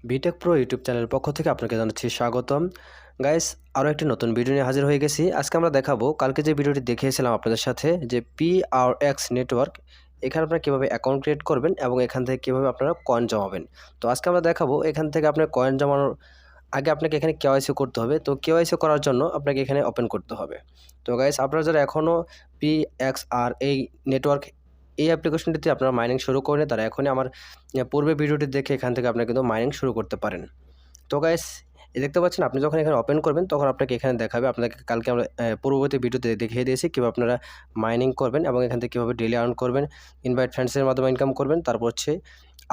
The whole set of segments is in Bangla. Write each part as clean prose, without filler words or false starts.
বিটেক প্রো ইউটিউব চ্যানেলের পক্ষ থেকে আপনাকে জানাচ্ছি স্বাগতম। গাইস, আরও একটি নতুন ভিডিও নিয়ে হাজির হয়ে গেছি। আজকে আমরা দেখাবো, কালকে যে ভিডিওটি দেখিয়েছিলাম আপনাদের সাথে, যে PRX নেটওয়ার্ক, এখানে আপনারা কীভাবে অ্যাকাউন্ট ক্রিয়েট করবেন এবং এখান থেকে কীভাবে আপনারা কয়েন জমাবেন। তো আজকে আমরা দেখাবো এখান থেকে আপনার কয়েন জমানোর আগে আপনাকে এখানে KYC করতে হবে। তো KYC করার জন্য আপনাকে এখানে ওপেন করতে হবে। তো গাইস, আপনারা যারা এখনও PXR এই নেটওয়ার্ক এই অ্যাপ্লিকেশনটিতে আপনারা মাইনিং শুরু করেন, তারা এখনই আমার পূর্বে ভিডিওটি দেখে এখান থেকে আপনারা কিন্তু মাইনিং শুরু করতে পারেন। তো গাইস, দেখতে পাচ্ছেন আপনি যখন এখানে ওপেন করবেন তখন আপনাকে এখানে দেখাবে, আপনাকে কালকে আমরা পূর্ববর্তী ভিডিওতে দেখিয়ে দিয়েছি কীভাবে আপনারা মাইনিং করবেন এবং এখান থেকে কীভাবে ডেলি আর্ন করবেন, ইনভাইট ফ্রেন্ডসের মাধ্যমে ইনকাম করবেন, তারপর হচ্ছে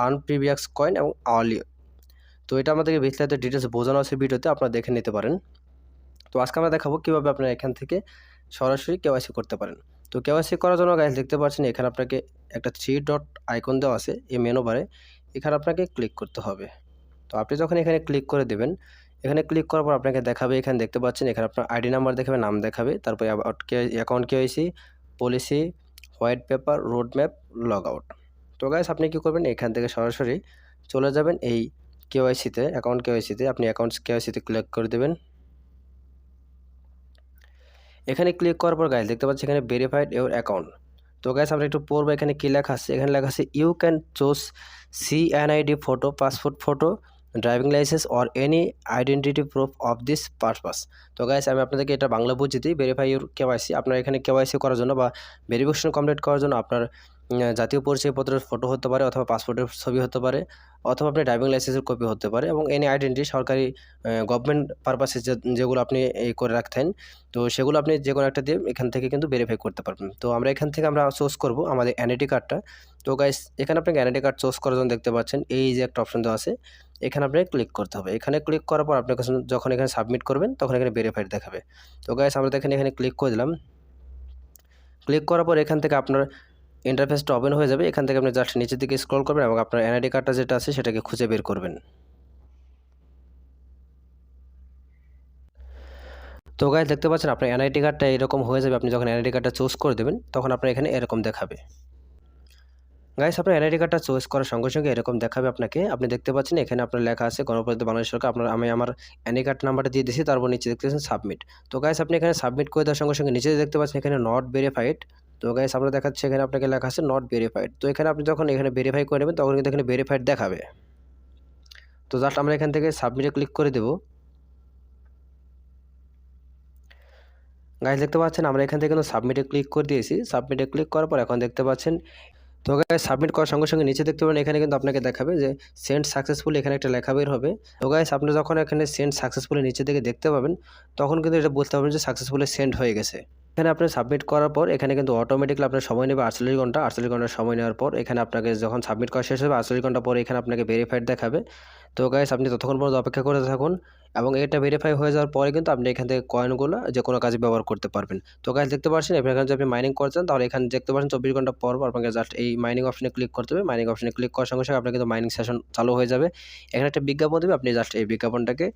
আর্ন প্রিভিয়াস কয়েন এবং আওয়ারলি। তো এটা আমাদেরকে বিস্তারিত ডিটেলস বোঝানো আছে ভিডিওতে, আপনারা দেখে নিতে পারেন। তো আজকে আমরা দেখাবো কীভাবে আপনারা এখান থেকে সরাসরি KYC করতে পারেন। তো KYC করার জন্য গাইস দেখতে পাচ্ছেন এখানে আপনাকে একটা 3 ডট আইকন দেওয়া আছে এই মেনু বারে, এখানে আপনাকে ক্লিক করতে হবে। তো আপনি যখন এখানে ক্লিক করে দেবেন, এখানে ক্লিক করার পর আপনাকে দেখাবে, এখানে দেখতে পাচ্ছেন এখানে আপনার আইডি নাম্বার দেখাবে, নাম দেখাবে, তারপরে account KYC, policy, white paper, road map, log out. তো গাইস, আপনি কী করবেন, এখান থেকে সরাসরি চলে যাবেন এই KYC-তে, অ্যাকাউন্ট KYC-তে। আপনি অ্যাকাউন্ট KYC-তে ক্লিক করে দেবেন। এখানে ক্লিক করার পর গাইস দেখতে পাচ্ছি এখানে ভেরিফাইড ইউর অ্যাকাউন্ট। তো গাইস, আমরা একটু পড়বো এখানে কী লেখা আছে। এখানে লেখা আছে you can choose CNID photo, passport photo, driving licence or any identity proof of this purpose. তো গাইস, আমি আপনাদেরকে এটা বাংলা বুঝিয়ে দিই। ভেরিফাই ইউর KYC, আপনার এখানে KYC করার জন্য বা ভেরিফিকেশন কমপ্লিট করার জন্য আপনার জাতীয় পরিচয়পত্রের ফটো হতে পারে, অথবা পাসপোর্টের ছবি হতে পারে, অথবা আপনার ড্রাইভিং লাইসেন্সের কপি হতে পারে, এবং এনি আইডেন্টি সরকারি গভর্নমেন্ট পারপাসে যেগুলো আপনি এই করে রাখতেন, তো সেগুলো আপনি যে কোনো একটা দিয়ে এখান থেকে কিন্তু ভেরিফাই করতে পারবেন। তো আমরা এখান থেকে চুজ করব আমাদের NID কার্ডটা। তো গাইস, এখানে আপনাকে NID কার্ড চুজ করার জন্য দেখতে পাচ্ছেন এই যে একটা অপশন দেওয়া আছে, এখানে আপনাকে ক্লিক করতে হবে। এখানে ক্লিক করার পর আপনার কাছে যখন এখানে সাবমিট করবেন তখন এখানে ভেরিফাইড দেখাবে। তো গাইস, আমরা দেখেন এখানে ক্লিক করে দিলাম। ক্লিক করার পর এখান থেকে আপনার ইন্টারফেসটা ওপেন হয়ে যাবে। এখান থেকে আপনি জাস্ট নিচের দিকে স্ক্রল করবেন এবং আপনার NID কার্ডটা যেটা আছে সেটাকে খুঁজে বের করবেন। তো গাইস, দেখতে পাচ্ছেন আপনার NID কার্ডটা এরকম হয়ে যাবে। আপনি যখন NID কার্ডটা চুজ করে দেবেন তখন আপনার এখানে এরকম দেখাবে। গাইস, আপনার NID কার্ডটা চুজ করার সঙ্গে সঙ্গে এরকম দেখাবে আপনাকে। আপনি দেখতে পাচ্ছেন এখানে আপনার লেখা আছে গণপ্রজাতন্ত্রী বাংলাদেশ সরকার। আমি আমার NID কার্ড নাম্বারটা দিয়ে দিয়েছি, তারপর নিচে দেখতে পাচ্ছেন সাবমিট। তো গাইস, আপনি এখানে সাবমিট করে দেওয়ার সঙ্গে সঙ্গে নিচে দেখতে পাচ্ছেন এখানে নট ভেরিফাইড। তো গাইস, আমরা দেখাচ্ছি এখানে আপনাকে লেখা আছে নট ভেরিফাইড। তো এখানে আপনি যখন এখানে ভেরিফাই করে নেবেন তখন কিন্তু এখানে ভেরিফাইড দেখাবে। তো জাস্ট আমরা এখান থেকে সাবমিটে ক্লিক করে দেব। গাইস, দেখতে পাচ্ছেন আমরা এখান থেকে কিন্তু সাবমিটে ক্লিক করে দিয়েছি। সাবমিটে ক্লিক করার পর এখন দেখতে পাচ্ছেন, তো গাইস সাবমিট করার সঙ্গে সঙ্গে নিচে দেখতে পাবেন এখানে কিন্তু আপনাকে দেখাবে যে সেন্ড সাকসেসফুলি, এখানে একটা লেখা বের হবে। তো গাইস, আপনি যখন এখানে সেন্ড সাকসেসফুলি নিচে দিকে দেখতে পাবেন তখন কিন্তু এটা বুঝতে পারবেন যে সাকসেসফুলি সেন্ড হয়ে গেছে। এখানে আপনি সাবমিট করার পর এখানে কিন্তু অটোমেটিক্যালি আপনার সময় নেবে 48 ঘন্টা। 48 ঘন্টার সময় নেওয়ার পর এখানে আপনাকে যখন সাবমিট করা শেষ হবে 48 ঘন্টা পরে এখানে আপনাকে ভেরিফাইড দেখাবে। তো গাইস, আপনি ততক্ষণ পর্যন্ত অপেক্ষা করে থাকুন এবং এটা ভেরিফাই হয়ে যাওয়ার পরে কিন্তু আপনি এখান থেকে কয়েনগুলো যে কোনো কাজে ব্যবহার করতে পারবেন। তো গাইস, দেখতে পাচ্ছেন এখানে যদি আপনি মাইনিং করছেন তাহলে এখানে দেখতে পাচ্ছেন 24 ঘন্টা পর আপনাকে জাস্ট এই মাইনিং অপশনে ক্লিক করতে হবে। মাইনিং অপশনে ক্লিক করার সঙ্গে সঙ্গে আপনার কিন্তু মাইনিং সেশন চালু হয়ে যাবে। এখানে একটা বিজ্ঞাপন দেবে, আপনি জাস্ট এই বিজ্ঞাপনটাকে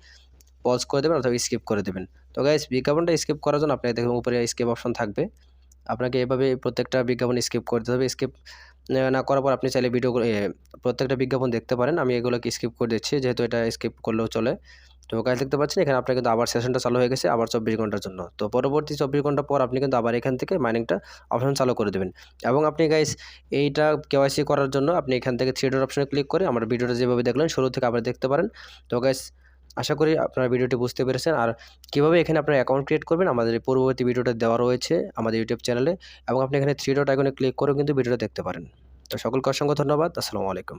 পজ করে দেবেন অথবা স্কিপ করে দেবেন। তো গাইস, বিজ্ঞাপনটা স্কিপ করার জন্য আপনি দেখুন উপরে স্কিপ অপশন থাকবে। আপনাকে এভাবে প্রত্যেকটা বিজ্ঞাপন স্কিপ করতে হবে। স্কিপ না করার পর আপনি চাইলে প্রত্যেকটা বিজ্ঞাপন দেখতে পারেন। আমি এগুলোকে স্কিপ করে দিচ্ছি, যেহেতু এটা স্কিপ করলেও চলে। তো গাইস, দেখতে পাচ্ছেন এখানে আপনার কিন্তু আবার সেশনটা চালু হয়ে গেছে আবার 24 ঘন্টার জন্য। তো পরবর্তী 24 ঘন্টা পর আপনি কিন্তু আবার এখান থেকে মাইনিংটা অপশন চালু করে দেবেন। এবং আপনি গাইস এইটা KYC করার জন্য আপনি এখান থেকে 3 ডট অপশনে ক্লিক করে আমার ভিডিওটা যেভাবে দেখলেন শুরু থেকে আবার দেখতে পারেন। তো গাইস, আশা করি আপনারা ভিডিওটি বুঝতে পেরেছেন। আর কীভাবে এখানে আপনার অ্যাকাউন্ট ক্রিয়েট করবেন আমাদের এই পূর্ববর্তী ভিডিওটা দেওয়া রয়েছে আমাদের ইউটিউব চ্যানেলে, এবং আপনি এখানে 3 ডট আইকনে ক্লিক করেও কিন্তু ভিডিওটা দেখতে পারেন। তো সকলকে অসংখ্য ধন্যবাদ। আসসালামু আলাইকুম।